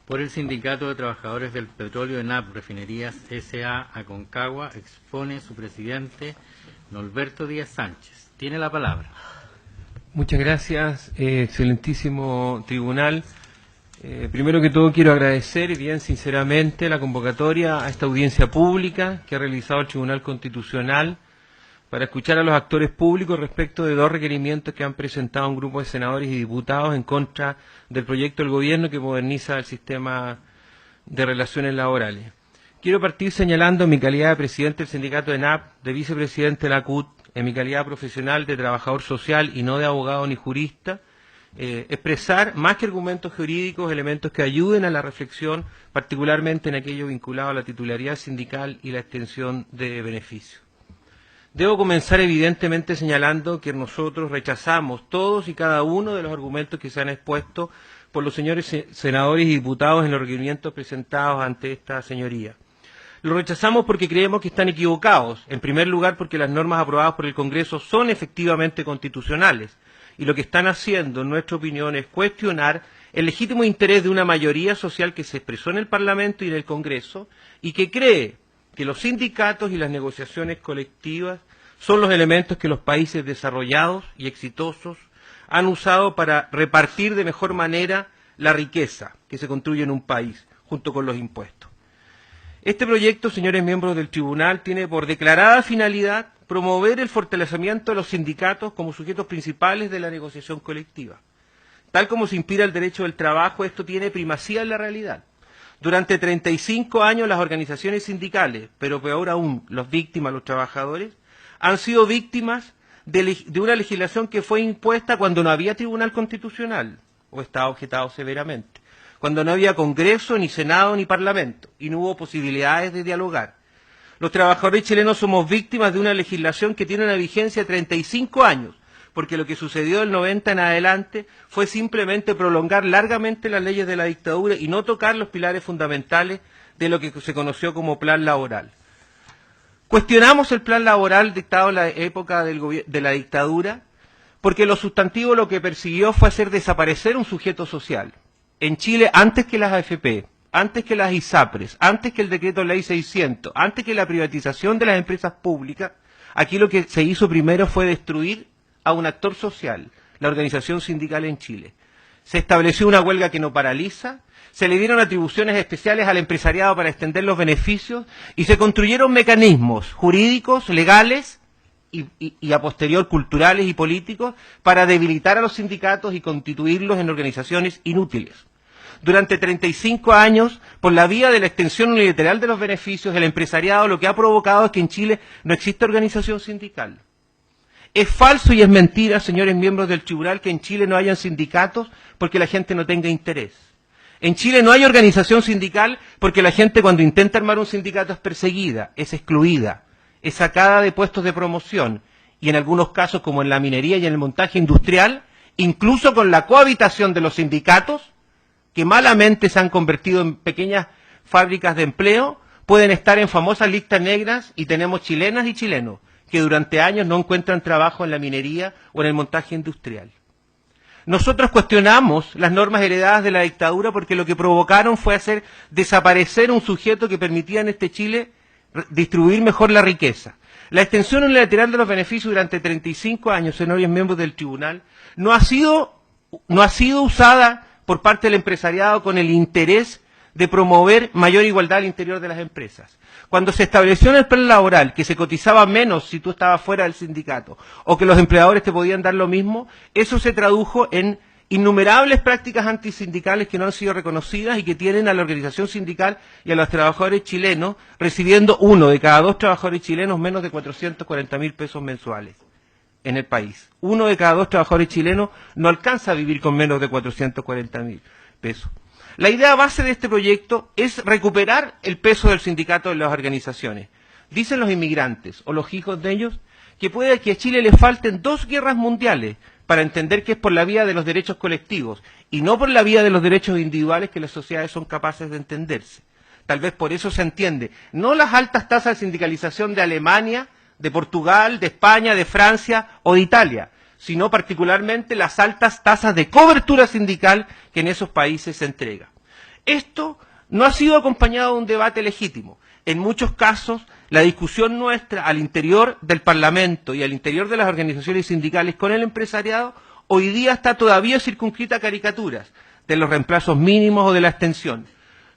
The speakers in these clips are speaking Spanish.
Por el Sindicato de Trabajadores del Petróleo ENAP Refinerías S.A. Aconcagua, expone su presidente, Norberto Díaz Sánchez. Tiene la palabra. Muchas gracias, excelentísimo tribunal. Primero que todo quiero agradecer bien sinceramente la convocatoria a esta audiencia pública que ha realizado el Tribunal Constitucional para escuchar a los actores públicos respecto de dos requerimientos que han presentado un grupo de senadores y diputados en contra del proyecto del gobierno que moderniza el sistema de relaciones laborales. Quiero partir señalando en mi calidad de presidente del sindicato ENAP, de vicepresidente de la CUT, en mi calidad profesional de trabajador social y no de abogado ni jurista, expresar más que argumentos jurídicos, elementos que ayuden a la reflexión, particularmente en aquello vinculado a la titularidad sindical y la extensión de beneficios. Debo comenzar evidentemente señalando que nosotros rechazamos todos y cada uno de los argumentos que se han expuesto por los señores senadores y diputados en los requerimientos presentados ante esta señoría. Lo rechazamos porque creemos que están equivocados, en primer lugar porque las normas aprobadas por el Congreso son efectivamente constitucionales y lo que están haciendo, en nuestra opinión, es cuestionar el legítimo interés de una mayoría social que se expresó en el Parlamento y en el Congreso y que cree que los sindicatos y las negociaciones colectivas son los elementos que los países desarrollados y exitosos han usado para repartir de mejor manera la riqueza que se construye en un país, junto con los impuestos. Este proyecto, señores miembros del Tribunal, tiene por declarada finalidad promover el fortalecimiento de los sindicatos como sujetos principales de la negociación colectiva. Tal como se inspira el derecho del trabajo, esto tiene primacía en la realidad. Durante 35 años las organizaciones sindicales, pero peor aún, las víctimas, los trabajadores, han sido víctimas de una legislación que fue impuesta cuando no había tribunal constitucional, o estaba objetado severamente, cuando no había Congreso, ni Senado, ni Parlamento, y no hubo posibilidades de dialogar. Los trabajadores chilenos somos víctimas de una legislación que tiene una vigencia de 35 años, porque lo que sucedió del 90 en adelante fue simplemente prolongar largamente las leyes de la dictadura y no tocar los pilares fundamentales de lo que se conoció como plan laboral. Cuestionamos el plan laboral dictado en la época de la dictadura, porque lo sustantivo lo que persiguió fue hacer desaparecer un sujeto social. En Chile, antes que las AFP, antes que las ISAPRES, antes que el decreto ley 600, antes que la privatización de las empresas públicas, aquí lo que se hizo primero fue destruir a un actor social, la organización sindical en Chile. Se estableció una huelga que no paraliza, se le dieron atribuciones especiales al empresariado para extender los beneficios y se construyeron mecanismos jurídicos, legales y a posterior culturales y políticos para debilitar a los sindicatos y constituirlos en organizaciones inútiles. Durante 35 años, por la vía de la extensión unilateral de los beneficios, el empresariado lo que ha provocado es que en Chile no existe organización sindical. Es falso y es mentira, señores miembros del tribunal, que en Chile no hayan sindicatos porque la gente no tenga interés. En Chile no hay organización sindical porque la gente cuando intenta armar un sindicato es perseguida, es excluida, es sacada de puestos de promoción y en algunos casos, como en la minería y en el montaje industrial, incluso con la cohabitación de los sindicatos, que malamente se han convertido en pequeñas fábricas de empleo, pueden estar en famosas listas negras y tenemos chilenas y chilenos que durante años no encuentran trabajo en la minería o en el montaje industrial. Nosotros cuestionamos las normas heredadas de la dictadura porque lo que provocaron fue hacer desaparecer un sujeto que permitía en este Chile distribuir mejor la riqueza. La extensión unilateral de los beneficios durante 35 años, señores miembros del tribunal, no ha sido usada por parte del empresariado con el interés de promover mayor igualdad al interior de las empresas. Cuando se estableció en el plan laboral que se cotizaba menos si tú estabas fuera del sindicato o que los empleadores te podían dar lo mismo, eso se tradujo en innumerables prácticas antisindicales que no han sido reconocidas y que tienen a la organización sindical y a los trabajadores chilenos recibiendo 1 de cada 2 trabajadores chilenos menos de 440.000 pesos mensuales en el país. 1 de cada 2 trabajadores chilenos no alcanza a vivir con menos de 440.000 pesos. La idea base de este proyecto es recuperar el peso del sindicato en las organizaciones. Dicen los inmigrantes o los hijos de ellos que puede que a Chile le falten 2 guerras mundiales para entender que es por la vía de los derechos colectivos y no por la vía de los derechos individuales que las sociedades son capaces de entenderse. Tal vez por eso se entiende, no las altas tasas de sindicalización de Alemania, de Portugal, de España, de Francia o de Italia, sino particularmente las altas tasas de cobertura sindical que en esos países se entrega. Esto no ha sido acompañado de un debate legítimo. En muchos casos, la discusión nuestra al interior del Parlamento y al interior de las organizaciones sindicales con el empresariado hoy día está todavía circunscrita a caricaturas de los reemplazos mínimos o de la extensión.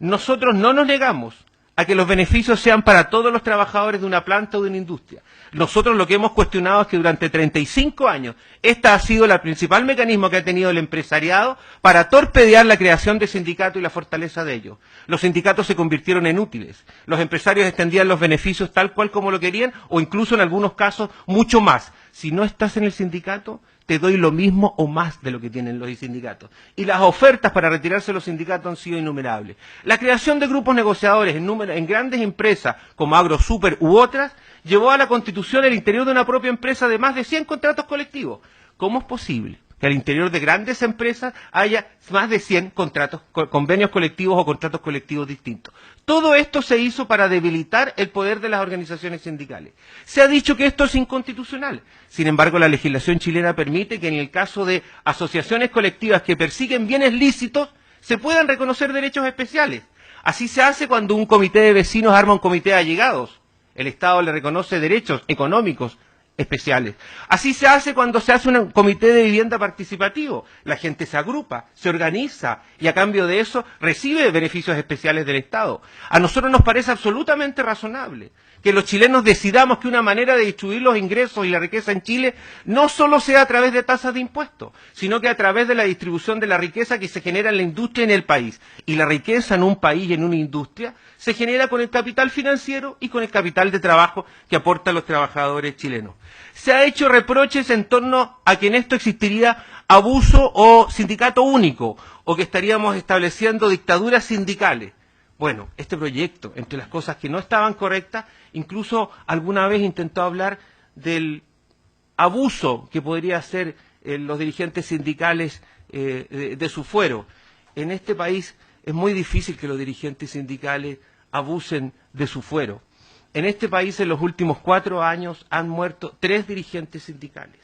Nosotros no nos negamos a que los beneficios sean para todos los trabajadores de una planta o de una industria. Nosotros lo que hemos cuestionado es que durante 35 años esta ha sido el principal mecanismo que ha tenido el empresariado para torpedear la creación de sindicatos y la fortaleza de ellos. Los sindicatos se convirtieron en útiles. Los empresarios extendían los beneficios tal cual como lo querían o incluso en algunos casos mucho más. Si no estás en el sindicato, te doy lo mismo o más de lo que tienen los sindicatos. Y las ofertas para retirarse de los sindicatos han sido innumerables. La creación de grupos negociadores en grandes empresas como AgroSuper u otras llevó a la constitución al interior de una propia empresa de más de 100 contratos colectivos. ¿Cómo es posible que al interior de grandes empresas haya más de 100 convenios colectivos o contratos colectivos distintos? Todo esto se hizo para debilitar el poder de las organizaciones sindicales. Se ha dicho que esto es inconstitucional. Sin embargo, la legislación chilena permite que en el caso de asociaciones colectivas que persiguen bienes lícitos, se puedan reconocer derechos especiales. Así se hace cuando un comité de vecinos arma un comité de allegados. El Estado le reconoce derechos económicos especiales. Así se hace cuando se hace un comité de vivienda participativo. La gente se agrupa, se organiza y a cambio de eso recibe beneficios especiales del Estado. A nosotros nos parece absolutamente razonable que los chilenos decidamos que una manera de distribuir los ingresos y la riqueza en Chile no solo sea a través de tasas de impuestos, sino que a través de la distribución de la riqueza que se genera en la industria y en el país. Y la riqueza en un país y en una industria se genera con el capital financiero y con el capital de trabajo que aportan los trabajadores chilenos. Se ha hecho reproches en torno a que en esto existiría abuso o sindicato único, o que estaríamos estableciendo dictaduras sindicales. Bueno, este proyecto, entre las cosas que no estaban correctas, incluso alguna vez intentó hablar del abuso que podría hacer los dirigentes sindicales de su fuero. En este país es muy difícil que los dirigentes sindicales abusen de su fuero. En este país en los últimos 4 años han muerto 3 dirigentes sindicales.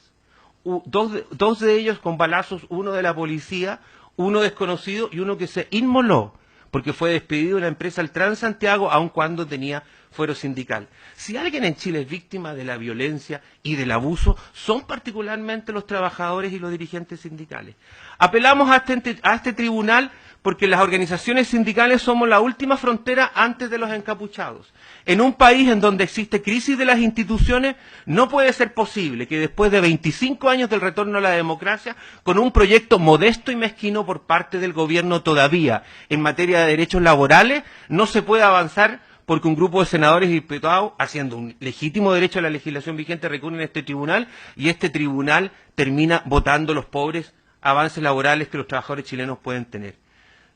Dos de ellos con balazos, uno de la policía, uno desconocido y uno que se inmoló porque fue despedido de la empresa El Transantiago aun cuando tenía fuero sindical. Si alguien en Chile es víctima de la violencia y del abuso, son particularmente los trabajadores y los dirigentes sindicales. Apelamos a este tribunal porque las organizaciones sindicales somos la última frontera antes de los encapuchados. En un país en donde existe crisis de las instituciones, no puede ser posible que después de 25 años del retorno a la democracia, con un proyecto modesto y mezquino por parte del gobierno todavía en materia de derechos laborales, no se pueda avanzar porque un grupo de senadores y diputados, haciendo un legítimo derecho a la legislación vigente, recurren a este tribunal y este tribunal termina votando los pobres avances laborales que los trabajadores chilenos pueden tener.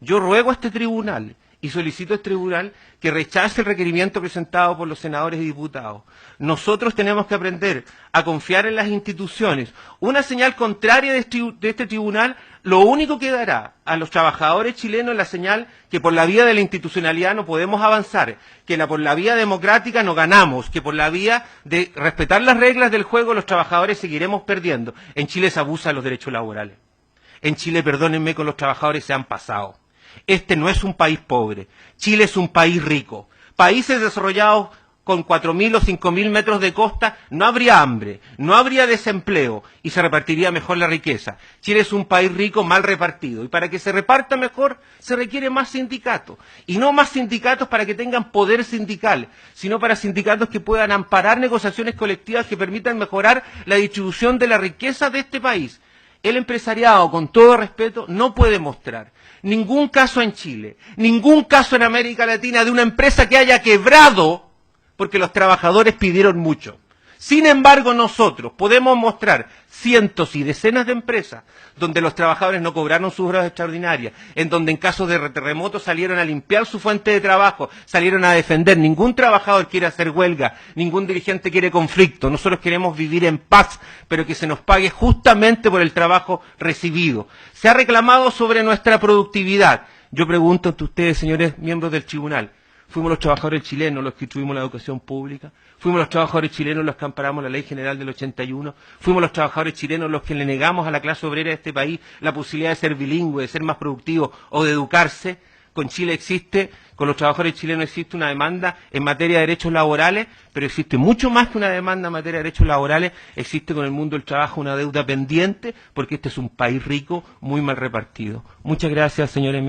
Yo ruego a este tribunal y solicito a este tribunal que rechace el requerimiento presentado por los senadores y diputados. Nosotros tenemos que aprender a confiar en las instituciones. Una señal contraria de este tribunal lo único que dará a los trabajadores chilenos es la señal que por la vía de la institucionalidad no podemos avanzar, que por la vía democrática no ganamos, que por la vía de respetar las reglas del juego los trabajadores seguiremos perdiendo. En Chile se abusa de los derechos laborales. En Chile, perdónenme, con los trabajadores se han pasado. Este no es un país pobre. Chile es un país rico. Países desarrollados con 4.000 o 5.000 metros de costa no habría hambre, no habría desempleo y se repartiría mejor la riqueza. Chile es un país rico mal repartido y para que se reparta mejor se requiere más sindicatos. Y no más sindicatos para que tengan poder sindical, sino para sindicatos que puedan amparar negociaciones colectivas que permitan mejorar la distribución de la riqueza de este país. El empresariado, con todo respeto, no puede mostrar ningún caso en Chile, ningún caso en América Latina de una empresa que haya quebrado porque los trabajadores pidieron mucho. Sin embargo, nosotros podemos mostrar cientos y decenas de empresas donde los trabajadores no cobraron sus horas extraordinarias, en donde en casos de terremotos salieron a limpiar su fuente de trabajo, salieron a defender. Ningún trabajador quiere hacer huelga, ningún dirigente quiere conflicto. Nosotros queremos vivir en paz, pero que se nos pague justamente por el trabajo recibido. Se ha reclamado sobre nuestra productividad. Yo pregunto a ustedes, señores miembros del tribunal, ¿fuimos los trabajadores chilenos los que instruimos la educación pública? ¿Fuimos los trabajadores chilenos los que amparamos la Ley General del 81? ¿Fuimos los trabajadores chilenos los que le negamos a la clase obrera de este país la posibilidad de ser bilingüe, de ser más productivo o de educarse? con Chile existe, con los trabajadores chilenos existe una demanda en materia de derechos laborales, pero existe mucho más que una demanda en materia de derechos laborales, existe con el mundo del trabajo una deuda pendiente, porque este es un país rico, muy mal repartido. Muchas gracias, señores.